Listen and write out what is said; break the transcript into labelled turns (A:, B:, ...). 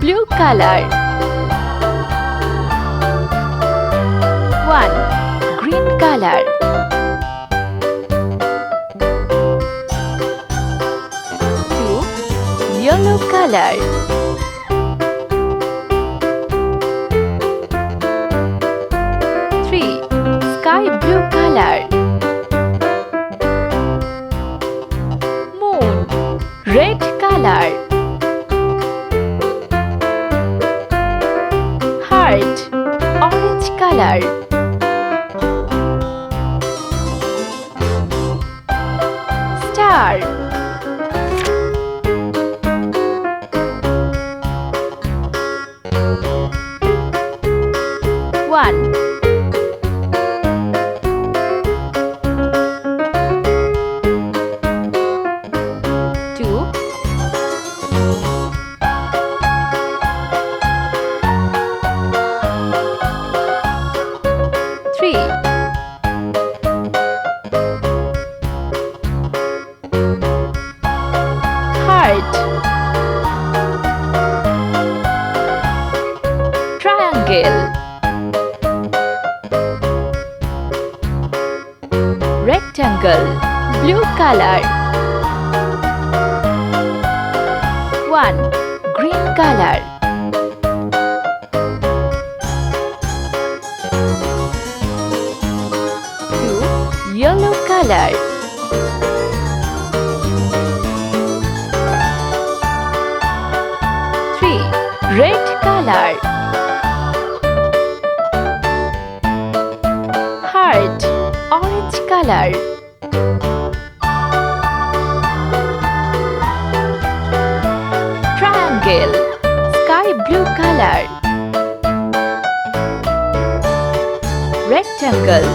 A: blue color. 1. Green color. 2. Yellow color. 3. Sky blue color. Moon, red color. Heart, orange color. Star, 1. 2. 3. 'Heart'. Triangle. Rectangle, blue color. 1. Green color. 2. Yellow color. 3. Red color. Heart, orange color. Triangle, sky blue color. Rectangle,